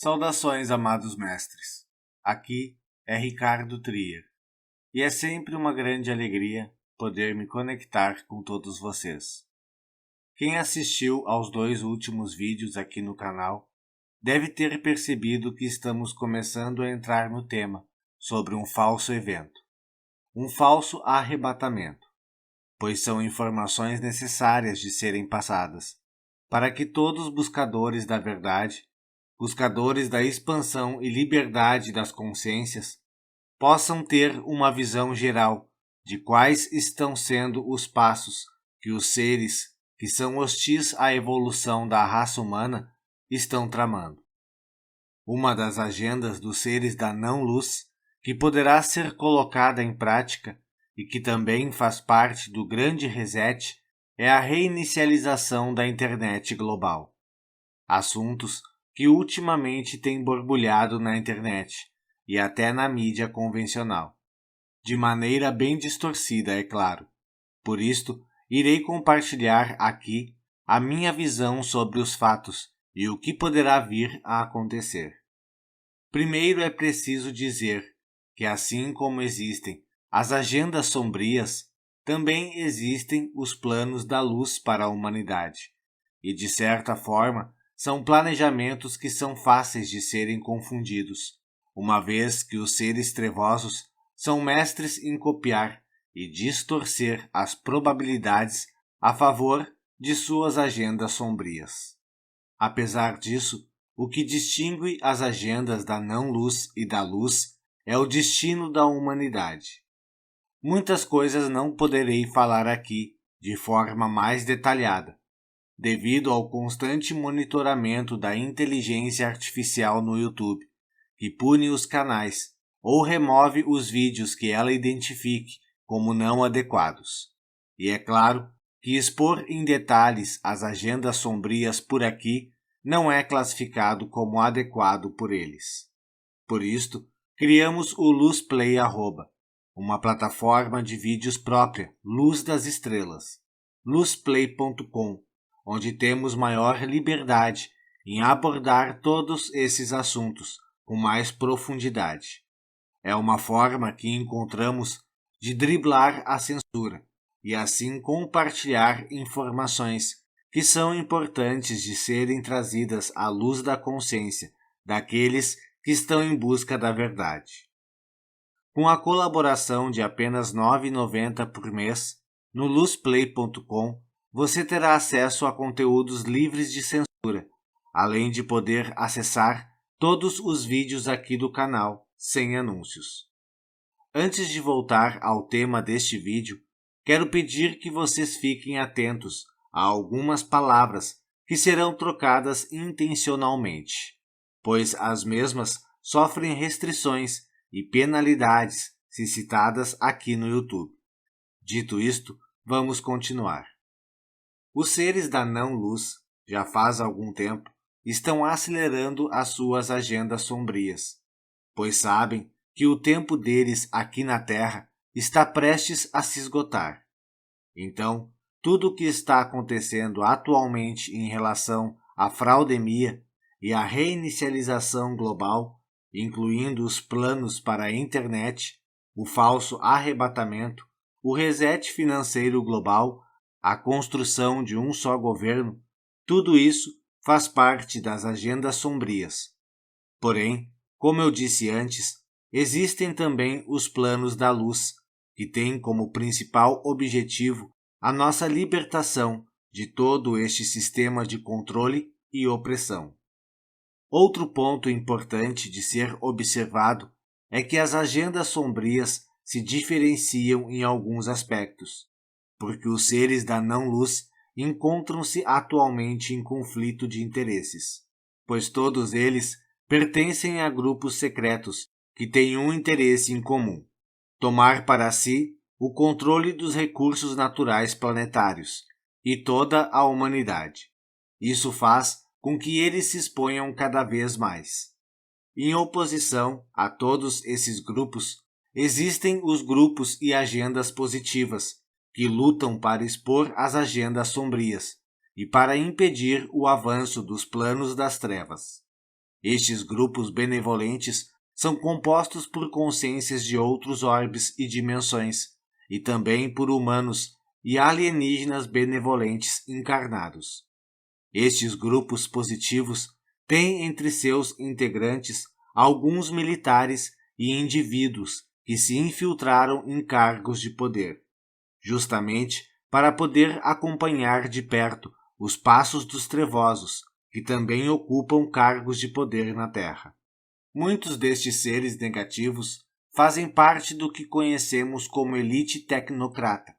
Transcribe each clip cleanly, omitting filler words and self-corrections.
Saudações, amados mestres. Aqui é Ricardo Trier, e é sempre uma grande alegria poder me conectar com todos vocês. Quem assistiu aos 2 últimos vídeos aqui no canal deve ter percebido que estamos começando a entrar no tema sobre um falso evento, um falso arrebatamento, pois são informações necessárias de serem passadas, para que todos os buscadores da verdade, buscadores da expansão e liberdade das consciências, possam ter uma visão geral de quais estão sendo os passos que os seres que são hostis à evolução da raça humana estão tramando. Uma das agendas dos seres da não-luz que poderá ser colocada em prática e que também faz parte do grande reset é a reinicialização da internet global. Assuntos que ultimamente têm borbulhado na internet e até na mídia convencional. De maneira bem distorcida, é claro. Por isto, irei compartilhar aqui a minha visão sobre os fatos e o que poderá vir a acontecer. Primeiro é preciso dizer que, assim como existem as agendas sombrias, também existem os planos da luz para a humanidade, e de certa forma são planejamentos que são fáceis de serem confundidos, uma vez que os seres trevosos são mestres em copiar e distorcer as probabilidades a favor de suas agendas sombrias. Apesar disso, o que distingue as agendas da não-luz e da luz é o destino da humanidade. Muitas coisas não poderei falar aqui de forma mais detalhada, devido ao constante monitoramento da inteligência artificial no YouTube, que pune os canais ou remove os vídeos que ela identifique como não adequados. E é claro que expor em detalhes as agendas sombrias por aqui não é classificado como adequado por eles. Por isto, criamos o LuzPlay @, uma plataforma de vídeos própria, Luz das Estrelas, luzplay.com, onde temos maior liberdade em abordar todos esses assuntos com mais profundidade. É uma forma que encontramos de driblar a censura e assim compartilhar informações que são importantes de serem trazidas à luz da consciência daqueles que estão em busca da verdade. Com a colaboração de apenas R$ 9,90 por mês, no luzplay.com você terá acesso a conteúdos livres de censura, além de poder acessar todos os vídeos aqui do canal, sem anúncios. Antes de voltar ao tema deste vídeo, quero pedir que vocês fiquem atentos a algumas palavras que serão trocadas intencionalmente, pois as mesmas sofrem restrições e penalidades se citadas aqui no YouTube. Dito isto, vamos continuar. Os seres da não-luz, já faz algum tempo, estão acelerando as suas agendas sombrias, pois sabem que o tempo deles aqui na Terra está prestes a se esgotar. Então, tudo o que está acontecendo atualmente em relação à fraudemia e à reinicialização global, incluindo os planos para a internet, o falso arrebatamento, o reset financeiro global, a construção de um só governo, tudo isso faz parte das agendas sombrias. Porém, como eu disse antes, existem também os planos da luz, que têm como principal objetivo a nossa libertação de todo este sistema de controle e opressão. Outro ponto importante de ser observado é que as agendas sombrias se diferenciam em alguns aspectos, porque os seres da não-luz encontram-se atualmente em conflito de interesses, pois todos eles pertencem a grupos secretos que têm um interesse em comum: tomar para si o controle dos recursos naturais planetários e toda a humanidade. Isso faz com que eles se exponham cada vez mais. Em oposição a todos esses grupos, existem os grupos e agendas positivas, que lutam para expor as agendas sombrias e para impedir o avanço dos planos das trevas. Estes grupos benevolentes são compostos por consciências de outros orbes e dimensões, e também por humanos e alienígenas benevolentes encarnados. Estes grupos positivos têm entre seus integrantes alguns militares e indivíduos que se infiltraram em cargos de poder, justamente para poder acompanhar de perto os passos dos trevosos, que também ocupam cargos de poder na Terra. Muitos destes seres negativos fazem parte do que conhecemos como elite tecnocrata.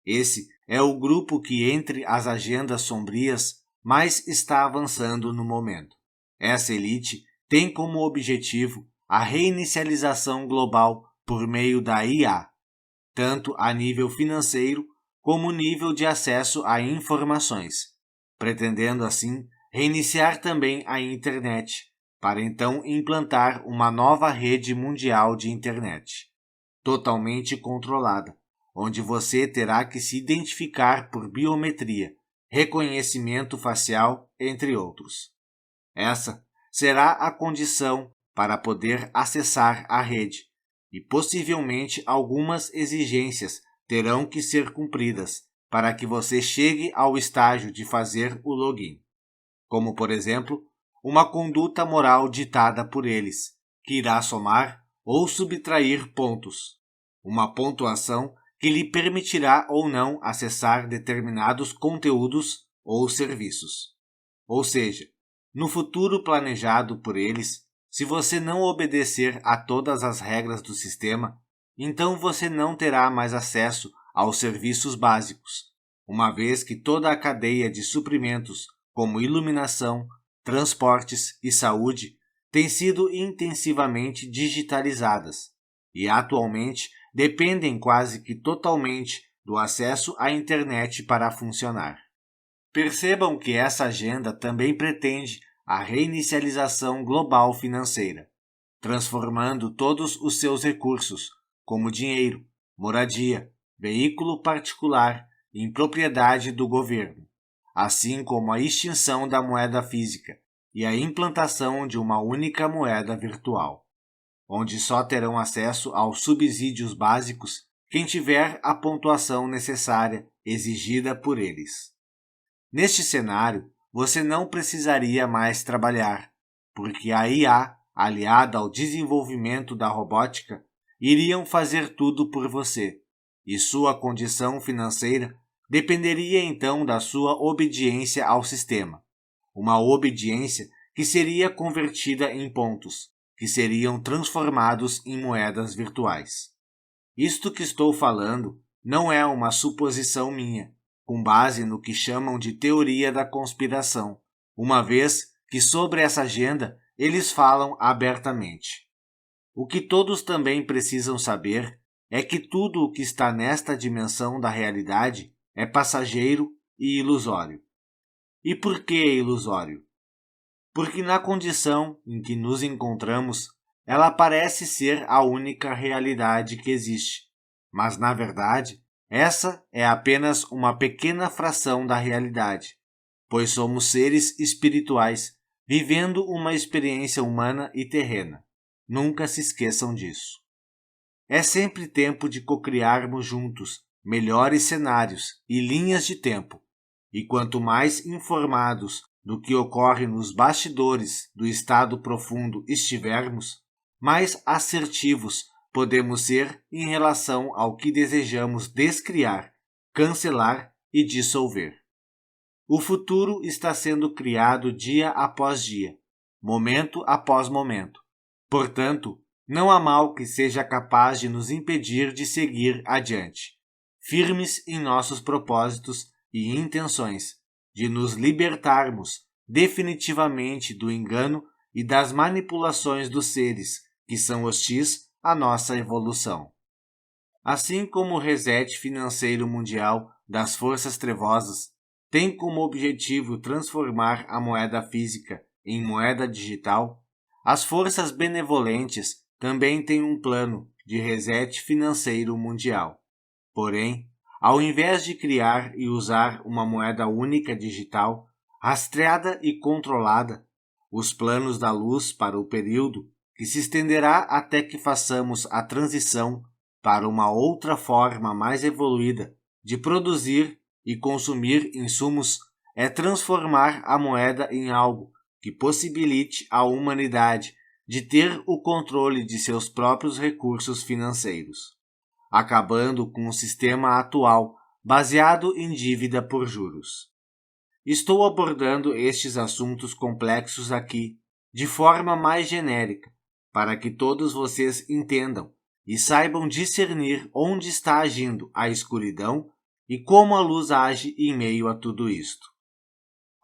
Esse é o grupo que, entre as agendas sombrias, mais está avançando no momento. Essa elite tem como objetivo a reinicialização global por meio da IA, tanto a nível financeiro como nível de acesso a informações, pretendendo assim reiniciar também a internet, para então implantar uma nova rede mundial de internet, totalmente controlada, onde você terá que se identificar por biometria, reconhecimento facial, entre outros. Essa será a condição para poder acessar a rede, e possivelmente algumas exigências terão que ser cumpridas para que você chegue ao estágio de fazer o login, como, por exemplo, uma conduta moral ditada por eles, que irá somar ou subtrair pontos, uma pontuação que lhe permitirá ou não acessar determinados conteúdos ou serviços. Ou seja, no futuro planejado por eles, se você não obedecer a todas as regras do sistema, então você não terá mais acesso aos serviços básicos, uma vez que toda a cadeia de suprimentos, como iluminação, transportes e saúde, tem sido intensivamente digitalizadas e atualmente dependem quase que totalmente do acesso à internet para funcionar. Percebam que essa agenda também pretende a reinicialização global financeira, transformando todos os seus recursos, como dinheiro, moradia, veículo particular, em propriedade do governo, assim como a extinção da moeda física e a implantação de uma única moeda virtual, onde só terão acesso aos subsídios básicos quem tiver a pontuação necessária exigida por eles. Neste cenário, você não precisaria mais trabalhar, porque a IA, aliada ao desenvolvimento da robótica, iriam fazer tudo por você, e sua condição financeira dependeria então da sua obediência ao sistema, uma obediência que seria convertida em pontos, que seriam transformados em moedas virtuais. Isto que estou falando não é uma suposição minha, com base no que chamam de teoria da conspiração, uma vez que sobre essa agenda eles falam abertamente. O que todos também precisam saber é que tudo o que está nesta dimensão da realidade é passageiro e ilusório. E por que ilusório? Porque na condição em que nos encontramos, ela parece ser a única realidade que existe, mas na verdade, essa é apenas uma pequena fração da realidade, pois somos seres espirituais vivendo uma experiência humana e terrena. Nunca se esqueçam disso. É sempre tempo de cocriarmos juntos melhores cenários e linhas de tempo, e quanto mais informados do que ocorre nos bastidores do estado profundo estivermos, mais assertivos podemos ser em relação ao que desejamos descriar, cancelar e dissolver. O futuro está sendo criado dia após dia, momento após momento. Portanto, não há mal que seja capaz de nos impedir de seguir adiante, firmes em nossos propósitos e intenções, de nos libertarmos definitivamente do engano e das manipulações dos seres que são hostis à nossa evolução. Assim como o reset financeiro mundial das forças trevosas tem como objetivo transformar a moeda física em moeda digital, as forças benevolentes também têm um plano de reset financeiro mundial. Porém, ao invés de criar e usar uma moeda única digital, rastreada e controlada, os planos da luz para o período que se estenderá até que façamos a transição para uma outra forma mais evoluída de produzir e consumir insumos é transformar a moeda em algo que possibilite à humanidade de ter o controle de seus próprios recursos financeiros, acabando com o sistema atual baseado em dívida por juros. Estou abordando estes assuntos complexos aqui de forma mais genérica, para que todos vocês entendam e saibam discernir onde está agindo a escuridão e como a luz age em meio a tudo isto.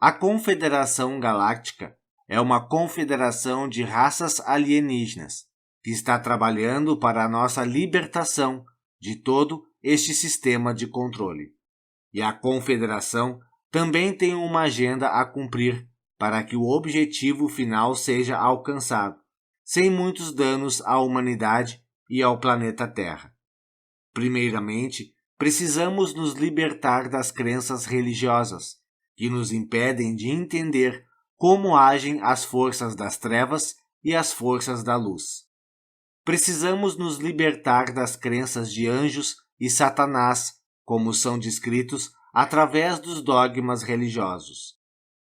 A Confederação Galáctica é uma confederação de raças alienígenas que está trabalhando para a nossa libertação de todo este sistema de controle. E a Confederação também tem uma agenda a cumprir para que o objetivo final seja alcançado, sem muitos danos à humanidade e ao planeta Terra. Primeiramente, precisamos nos libertar das crenças religiosas, que nos impedem de entender como agem as forças das trevas e as forças da luz. Precisamos nos libertar das crenças de anjos e Satanás, como são descritos através dos dogmas religiosos.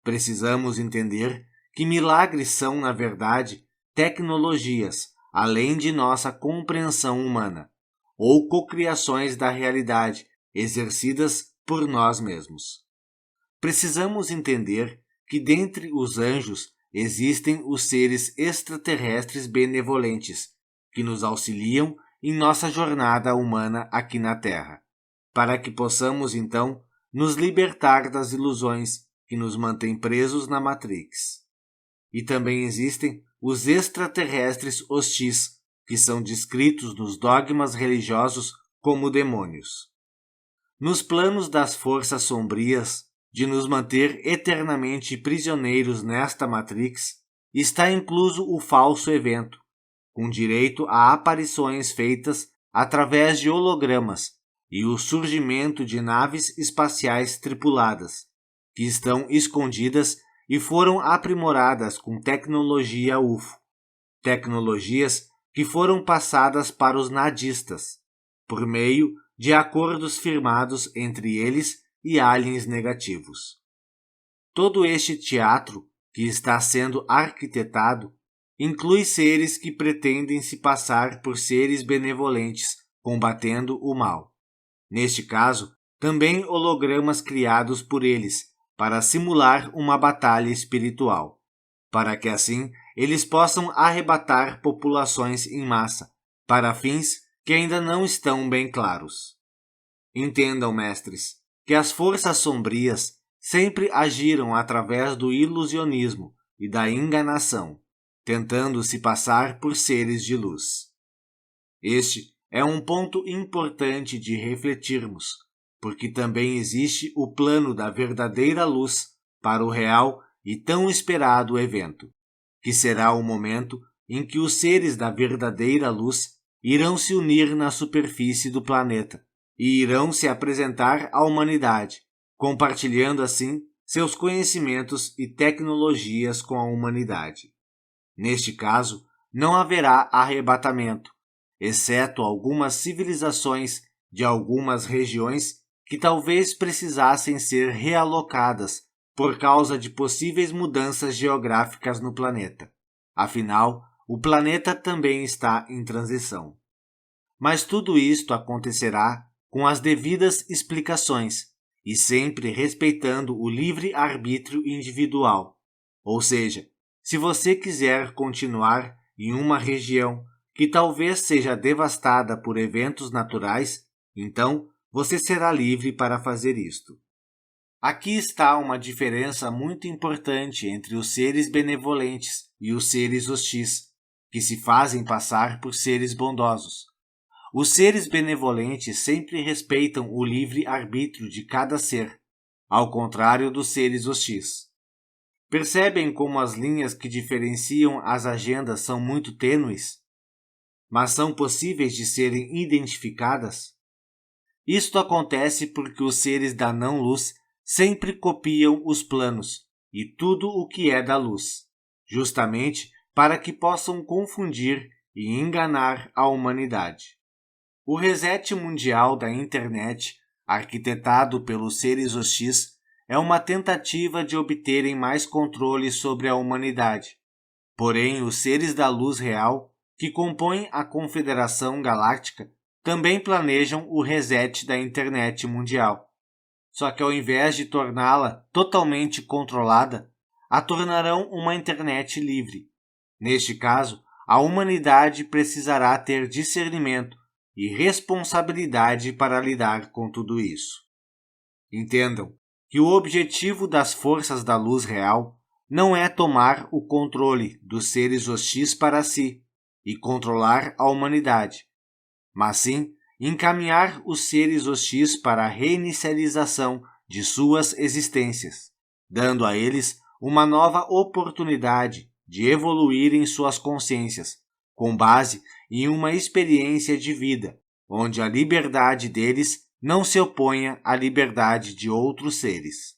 Precisamos entender que milagres são, na verdade, tecnologias, além de nossa compreensão humana, ou cocriações da realidade, exercidas por nós mesmos. Precisamos entender que dentre os anjos existem os seres extraterrestres benevolentes, que nos auxiliam em nossa jornada humana aqui na Terra, para que possamos, então, nos libertar das ilusões que nos mantêm presos na Matrix. E também existem os extraterrestres hostis, que são descritos nos dogmas religiosos como demônios. Nos planos das forças sombrias de nos manter eternamente prisioneiros nesta Matrix, está incluso o falso evento, com direito a aparições feitas através de hologramas e o surgimento de naves espaciais tripuladas, que estão escondidas e foram aprimoradas com tecnologia UFO, tecnologias que foram passadas para os nadistas, por meio de acordos firmados entre eles e aliens negativos. Todo este teatro que está sendo arquitetado inclui seres que pretendem se passar por seres benevolentes, combatendo o mal. Neste caso, também hologramas criados por eles, para simular uma batalha espiritual, para que assim eles possam arrebatar populações em massa, para fins que ainda não estão bem claros. Entendam, mestres, que as forças sombrias sempre agiram através do ilusionismo e da enganação, tentando se passar por seres de luz. Este é um ponto importante de refletirmos, porque também existe o plano da verdadeira luz para o real e tão esperado evento, que será o momento em que os seres da verdadeira luz irão se unir na superfície do planeta e irão se apresentar à humanidade, compartilhando assim seus conhecimentos e tecnologias com a humanidade. Neste caso, não haverá arrebatamento, exceto algumas civilizações de algumas regiões que talvez precisassem ser realocadas por causa de possíveis mudanças geográficas no planeta. Afinal, o planeta também está em transição. Mas tudo isto acontecerá com as devidas explicações e sempre respeitando o livre-arbítrio individual. Ou seja, se você quiser continuar em uma região que talvez seja devastada por eventos naturais, então você será livre para fazer isto. Aqui está uma diferença muito importante entre os seres benevolentes e os seres hostis, que se fazem passar por seres bondosos. Os seres benevolentes sempre respeitam o livre-arbítrio de cada ser, ao contrário dos seres hostis. Percebem como as linhas que diferenciam as agendas são muito tênues, mas são possíveis de serem identificadas? Isto acontece porque os seres da não-luz sempre copiam os planos e tudo o que é da luz, justamente para que possam confundir e enganar a humanidade. O reset mundial da internet, arquitetado pelos seres hostis, é uma tentativa de obterem mais controle sobre a humanidade. Porém, os seres da luz real, que compõem a Confederação Galáctica, também planejam o reset da internet mundial. Só que ao invés de torná-la totalmente controlada, a tornarão uma internet livre. Neste caso, a humanidade precisará ter discernimento e responsabilidade para lidar com tudo isso. Entendam que o objetivo das forças da luz real não é tomar o controle dos seres hostis para si e controlar a humanidade, mas sim encaminhar os seres hostis para a reinicialização de suas existências, dando a eles uma nova oportunidade de evoluir em suas consciências, com base em uma experiência de vida, onde a liberdade deles não se oponha à liberdade de outros seres,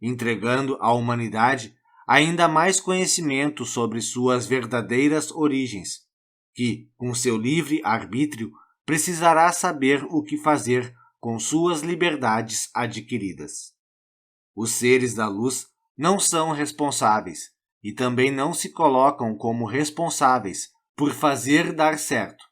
entregando à humanidade ainda mais conhecimento sobre suas verdadeiras origens, que, com seu livre arbítrio, precisará saber o que fazer com suas liberdades adquiridas. Os seres da luz não são responsáveis e também não se colocam como responsáveis por fazer dar certo.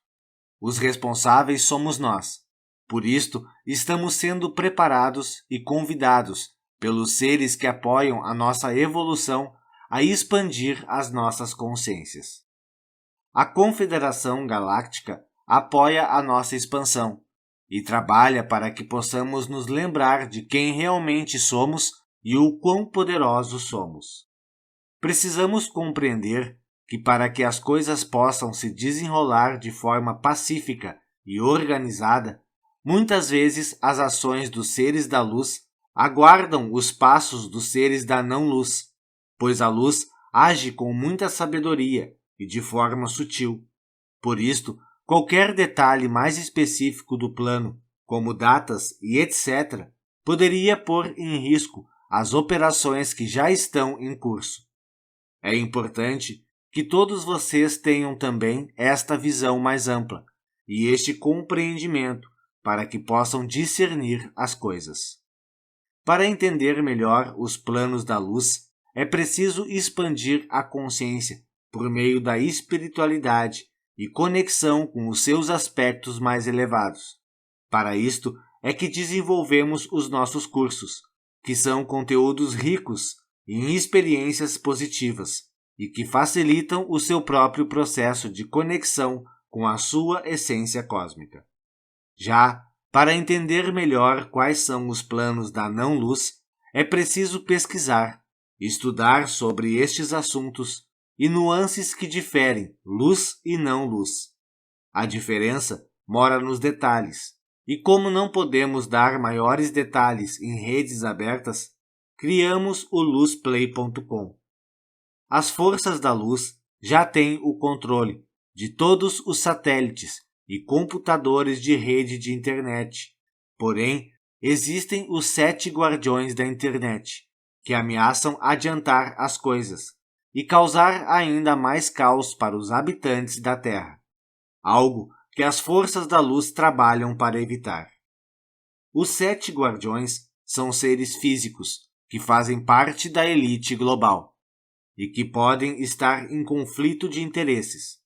Os responsáveis somos nós. Por isto, estamos sendo preparados e convidados pelos seres que apoiam a nossa evolução a expandir as nossas consciências. A Confederação Galáctica apoia a nossa expansão e trabalha para que possamos nos lembrar de quem realmente somos e o quão poderosos somos. Precisamos compreender que para que as coisas possam se desenrolar de forma pacífica e organizada, muitas vezes as ações dos seres da luz aguardam os passos dos seres da não-luz, pois a luz age com muita sabedoria e de forma sutil. Por isto, qualquer detalhe mais específico do plano, como datas e etc., poderia pôr em risco as operações que já estão em curso. É importante que todos vocês tenham também esta visão mais ampla e este compreendimento para que possam discernir as coisas. Para entender melhor os planos da luz, é preciso expandir a consciência por meio da espiritualidade e conexão com os seus aspectos mais elevados. Para isto é que desenvolvemos os nossos cursos, que são conteúdos ricos em experiências positivas e que facilitam o seu próprio processo de conexão com a sua essência cósmica. Já, para entender melhor quais são os planos da não-luz, é preciso pesquisar, estudar sobre estes assuntos e nuances que diferem luz e não-luz. A diferença mora nos detalhes, e como não podemos dar maiores detalhes em redes abertas, criamos o luzplay.com. As forças da luz já têm o controle de todos os satélites e computadores de rede de internet. Porém, existem os 7 guardiões da internet, que ameaçam adiantar as coisas e causar ainda mais caos para os habitantes da Terra, algo que as forças da luz trabalham para evitar. Os 7 guardiões são seres físicos que fazem parte da elite global e que podem estar em conflito de interesses.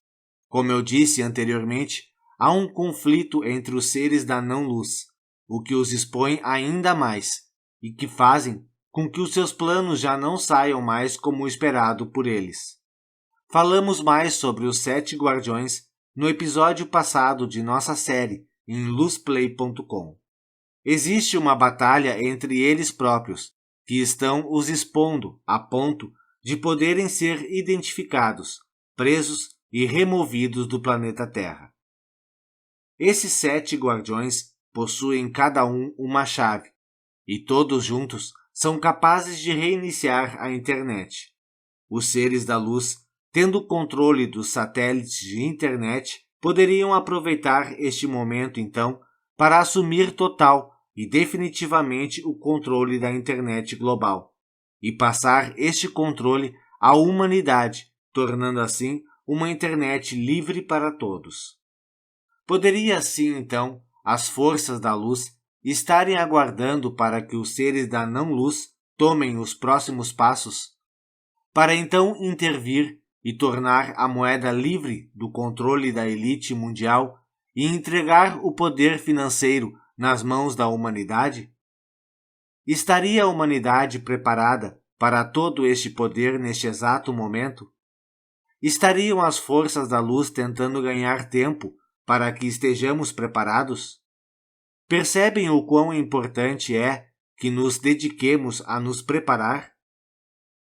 Como eu disse anteriormente, há um conflito entre os seres da não-luz, o que os expõe ainda mais e que fazem com que os seus planos já não saiam mais como esperado por eles. Falamos mais sobre os 7 guardiões no episódio passado de nossa série em luzplay.com. Existe uma batalha entre eles próprios, que estão os expondo a ponto de poderem ser identificados, presos e removidos do planeta Terra. Esses 7 guardiões possuem cada um uma chave, e todos juntos são capazes de reiniciar a internet. Os seres da luz, tendo controle dos satélites de internet, poderiam aproveitar este momento então para assumir total e definitivamente o controle da internet global e passar este controle à humanidade, tornando assim uma internet livre para todos. Poderia assim, então, as forças da luz estarem aguardando para que os seres da não-luz tomem os próximos passos, para então intervir e tornar a moeda livre do controle da elite mundial e entregar o poder financeiro nas mãos da humanidade? Estaria a humanidade preparada para todo este poder neste exato momento? Estariam as forças da luz tentando ganhar tempo para que estejamos preparados? Percebem o quão importante é que nos dediquemos a nos preparar?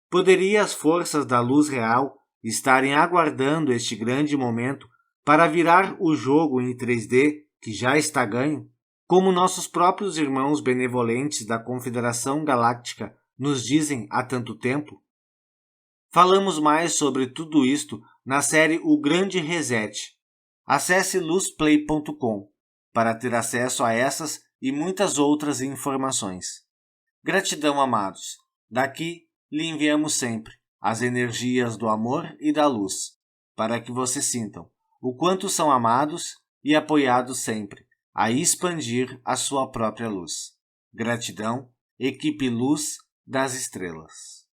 Poderia as forças da luz real estarem aguardando este grande momento para virar o jogo em 3D que já está ganho, como nossos próprios irmãos benevolentes da Confederação Galáctica nos dizem há tanto tempo? Falamos mais sobre tudo isto na série O Grande Reset. Acesse luzplay.com para ter acesso a essas e muitas outras informações. Gratidão, amados. Daqui lhe enviamos sempre as energias do amor e da luz, para que vocês sintam o quanto são amados e apoiados sempre a expandir a sua própria luz. Gratidão, equipe Luz das Estrelas.